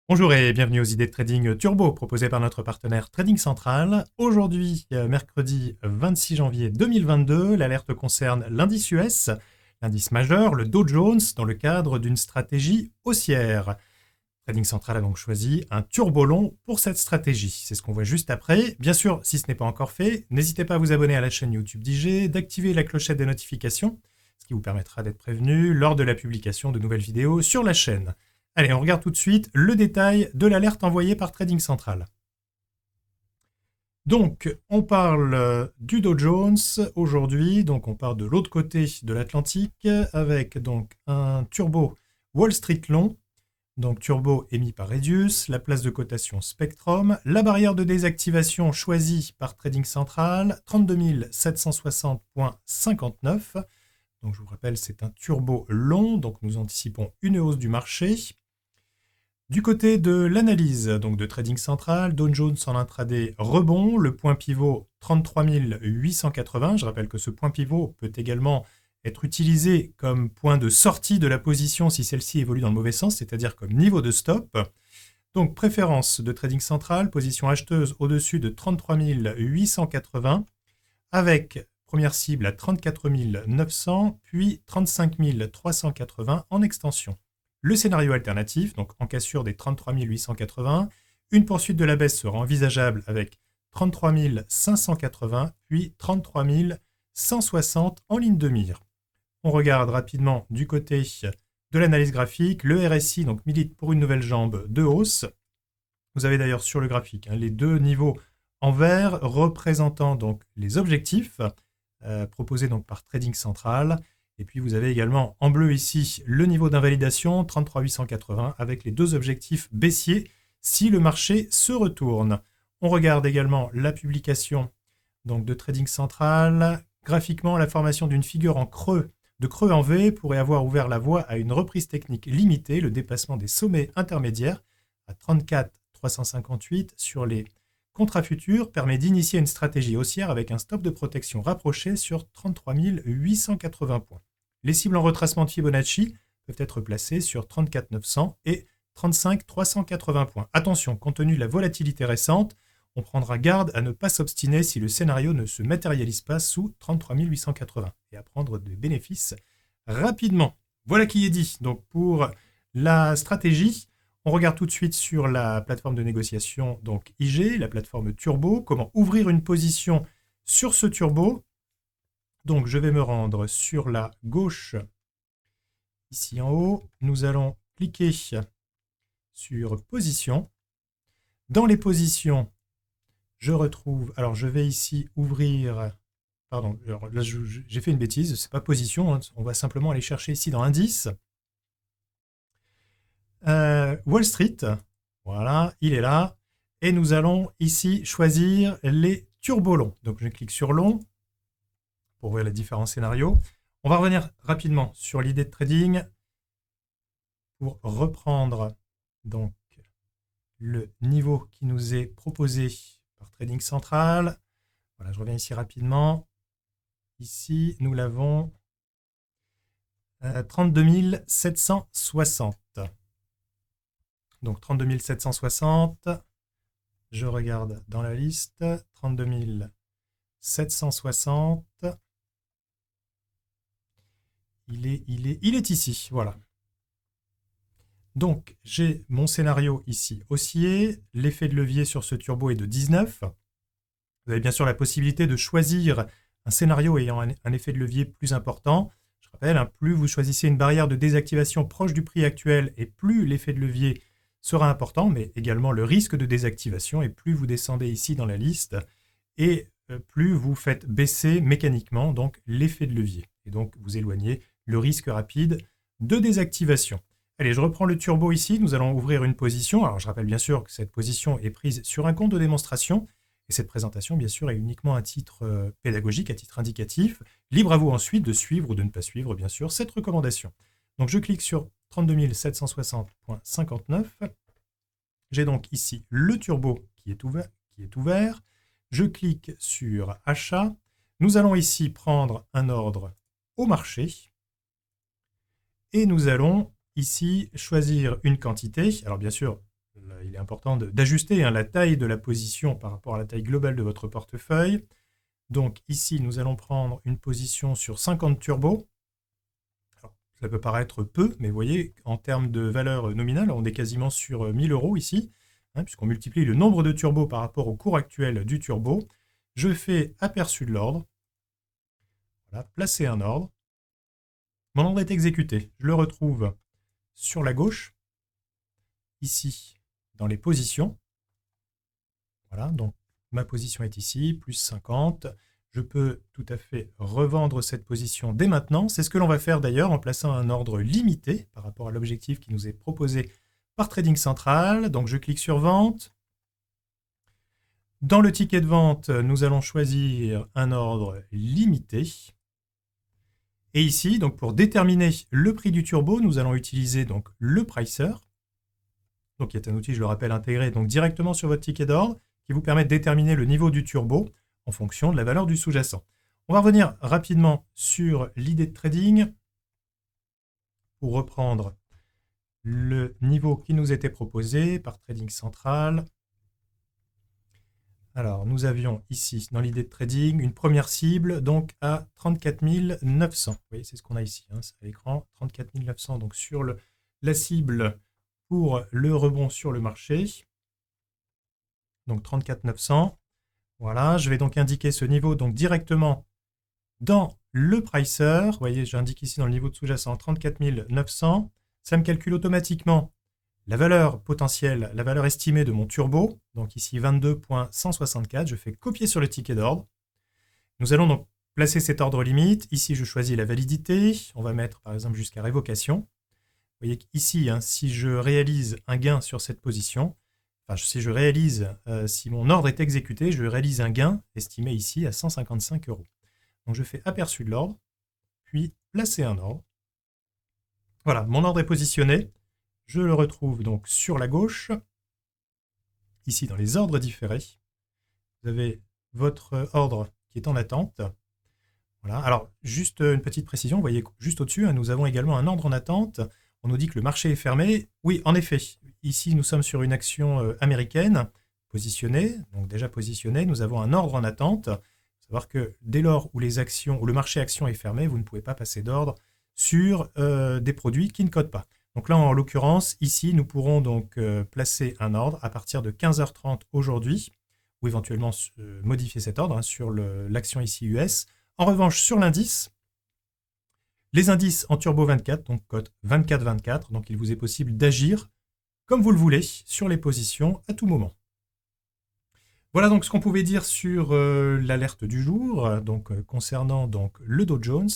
Bonjour et bienvenue aux idées de trading turbo proposées par notre partenaire Trading Central. Aujourd'hui, mercredi 26 janvier 2022, l'alerte concerne l'indice US, l'indice majeur, le Dow Jones, dans le cadre d'une stratégie haussière. Trading Central a donc choisi un turbo long pour cette stratégie. C'est ce qu'on voit juste après. Bien sûr, si ce n'est pas encore fait, n'hésitez pas à vous abonner à la chaîne YouTube d'IG, d'activer la clochette des notifications, ce qui vous permettra d'être prévenu lors de la publication de nouvelles vidéos sur la chaîne. Allez, on regarde tout de suite le détail de l'alerte envoyée par Trading Central. Donc, on parle du Dow Jones aujourd'hui, donc on part de l'autre côté de l'Atlantique avec donc un turbo Wall Street long, donc turbo émis par Redius, la place de cotation Spectrum, la barrière de désactivation choisie par Trading Central, 32 760.59. Donc je vous rappelle, c'est un turbo long, donc nous anticipons une hausse du marché. Du côté de l'analyse donc de Trading Central, Dow Jones en intraday rebond, le point pivot 33 880. Je rappelle que ce point pivot peut également être utilisé comme point de sortie de la position si celle-ci évolue dans le mauvais sens, c'est-à-dire comme niveau de stop. Donc préférence de Trading Central, position acheteuse au-dessus de 33 880, avec première cible à 34 900, puis 35 380 en extension. Le scénario alternatif, donc en cassure des 33 880, une poursuite de la baisse sera envisageable avec 33 580, puis 33 160 en ligne de mire. On regarde rapidement du côté de l'analyse graphique. Le RSI donc, milite pour une nouvelle jambe de hausse. Vous avez d'ailleurs sur le graphique les deux niveaux en vert représentant donc les objectifs proposés donc par Trading Central. Et puis vous avez également en bleu ici le niveau d'invalidation 33 880 avec les deux objectifs baissiers si le marché se retourne. On regarde également la publication donc de Trading Central. Graphiquement, la formation d'une figure en creux, de creux en V, pourrait avoir ouvert la voie à une reprise technique limitée, le dépassement des sommets intermédiaires à 34 358 sur les contrats futurs permet d'initier une stratégie haussière avec un stop de protection rapproché sur 33 880 points. Les cibles en retracement de Fibonacci peuvent être placées sur 34 900 et 35 380 points. Attention, compte tenu de la volatilité récente, on prendra garde à ne pas s'obstiner si le scénario ne se matérialise pas sous 33 880 et à prendre des bénéfices rapidement. Voilà qui est dit. Donc pour la stratégie, on regarde tout de suite sur la plateforme de négociation, donc IG, la plateforme Turbo, comment ouvrir une position sur ce turbo. Donc je vais me rendre sur la gauche, ici en haut. Nous allons cliquer sur position. Dans les positions, je retrouve, alors je vais ici ouvrir, pardon, alors là j'ai fait une bêtise, c'est pas position, hein, on va simplement aller chercher ici dans indice. Wall Street, voilà, il est là. Et nous allons ici choisir les turbolongs. Donc je clique sur long pour voir les différents scénarios. On va revenir rapidement sur l'idée de trading pour reprendre donc le niveau qui nous est proposé par Trading Central. Voilà, je reviens ici rapidement. Ici, nous l'avons 32 760. Donc 32 760, je regarde dans la liste, 32 760, il est ici, voilà. Donc j'ai mon scénario ici haussier, l'effet de levier sur ce turbo est de 19. Vous avez bien sûr la possibilité de choisir un scénario ayant un effet de levier plus important. Je rappelle, plus vous choisissez une barrière de désactivation proche du prix actuel et plus l'effet de levier sera important, mais également le risque de désactivation, et plus vous descendez ici dans la liste, et plus vous faites baisser mécaniquement donc l'effet de levier, et donc vous éloignez le risque rapide de désactivation. Allez, je reprends le turbo ici, nous allons ouvrir une position. Alors je rappelle bien sûr que cette position est prise sur un compte de démonstration, et cette présentation bien sûr est uniquement à titre pédagogique, à titre indicatif. Libre à vous ensuite de suivre ou de ne pas suivre bien sûr cette recommandation. Donc je clique sur 32 760.59. J'ai donc ici le turbo qui est ouvert. Je clique sur achat. Nous allons ici prendre un ordre au marché. Et nous allons ici choisir une quantité. Alors bien sûr, là, il est important d'ajuster la taille de la position par rapport à la taille globale de votre portefeuille. Donc ici, nous allons prendre une position sur 50 turbos. Alors, ça peut paraître peu, mais vous voyez, en termes de valeur nominale, on est quasiment sur 1000 euros ici, puisqu'on multiplie le nombre de turbos par rapport au cours actuel du turbo. Je fais aperçu de l'ordre. Voilà, placer un ordre. Mon ordre est exécuté. Je le retrouve sur la gauche, ici, dans les positions. Voilà, donc ma position est ici, plus 50. Je peux tout à fait revendre cette position dès maintenant. C'est ce que l'on va faire d'ailleurs en plaçant un ordre limité par rapport à l'objectif qui nous est proposé par Trading Central. Donc je clique sur vente. Dans le ticket de vente, nous allons choisir un ordre limité. Et ici, donc pour déterminer le prix du turbo, nous allons utiliser donc le pricer. Donc il y a un outil, je le rappelle, intégré donc directement sur votre ticket d'ordre qui vous permet de déterminer le niveau du turbo en fonction de la valeur du sous-jacent. On va revenir rapidement sur l'idée de trading pour reprendre le niveau qui nous était proposé par Trading Central. Alors, nous avions ici, dans l'idée de trading, une première cible donc à 34 900. Vous voyez, c'est ce qu'on a ici, c'est à l'écran, 34 900, donc sur la cible pour le rebond sur le marché. Donc 34 900. Voilà, je vais donc indiquer ce niveau donc directement dans le pricer. Vous voyez, j'indique ici dans le niveau de sous-jacent 34 900. Ça me calcule automatiquement la valeur potentielle, la valeur estimée de mon turbo. Donc ici 22.164. Je fais copier sur le ticket d'ordre. Nous allons donc placer cet ordre limite. Ici, je choisis la validité. On va mettre par exemple jusqu'à révocation. Vous voyez qu'ici, si je réalise un gain sur cette position, si mon ordre est exécuté, je réalise un gain estimé ici à 155 euros. Donc je fais aperçu de l'ordre, puis placer un ordre. Voilà, mon ordre est positionné. Je le retrouve donc sur la gauche, ici dans les ordres différés. Vous avez votre ordre qui est en attente. Voilà. Alors, juste une petite précision, vous voyez juste au-dessus, nous avons également un ordre en attente. On nous dit que le marché est fermé. Oui, en effet, ici nous sommes sur une action américaine positionnée, donc déjà positionnée. Nous avons un ordre en attente. Il faut savoir que dès lors où le marché action est fermé, vous ne pouvez pas passer d'ordre sur des produits qui ne codent pas. Donc là, en l'occurrence, ici, nous pourrons donc placer un ordre à partir de 15h30 aujourd'hui, ou éventuellement modifier cet ordre sur l'action ici US. En revanche, sur l'indice, les indices en Turbo 24, donc code 24-24, donc il vous est possible d'agir comme vous le voulez sur les positions à tout moment. Voilà donc ce qu'on pouvait dire sur l'alerte du jour, donc concernant donc le Dow Jones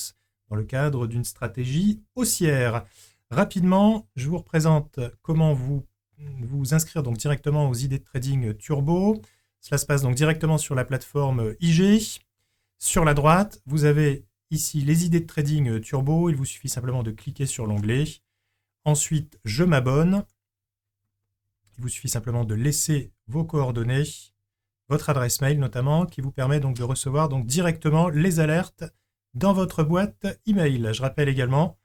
dans le cadre d'une stratégie haussière. Rapidement, je vous représente comment vous inscrire donc directement aux idées de trading turbo. Cela se passe donc directement sur la plateforme IG. Sur la droite, vous avez ici les idées de trading turbo. Il vous suffit simplement de cliquer sur l'onglet. Ensuite, je m'abonne. Il vous suffit simplement de laisser vos coordonnées, votre adresse mail notamment, qui vous permet donc de recevoir donc directement les alertes dans votre boîte email. Je rappelle également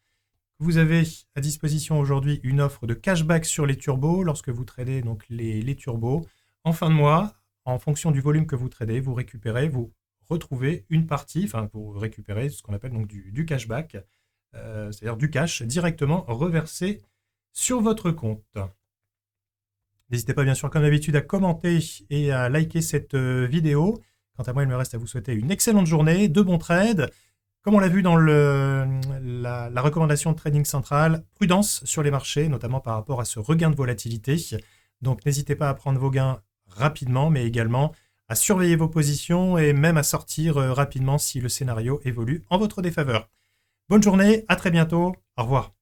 que vous avez à disposition aujourd'hui une offre de cashback sur les turbos lorsque vous tradez donc les turbos. En fin de mois, en fonction du volume que vous tradez, vous retrouvez une partie, vous récupérez ce qu'on appelle donc du cashback, c'est-à-dire du cash directement reversé sur votre compte. N'hésitez pas bien sûr comme d'habitude à commenter et à liker cette vidéo. Quant à moi, il me reste à vous souhaiter une excellente journée, de bons trades. Comme on l'a vu dans la recommandation de Trading Central, prudence sur les marchés, notamment par rapport à ce regain de volatilité. Donc n'hésitez pas à prendre vos gains rapidement, mais également à surveiller vos positions et même à sortir rapidement si le scénario évolue en votre défaveur. Bonne journée, à très bientôt, au revoir.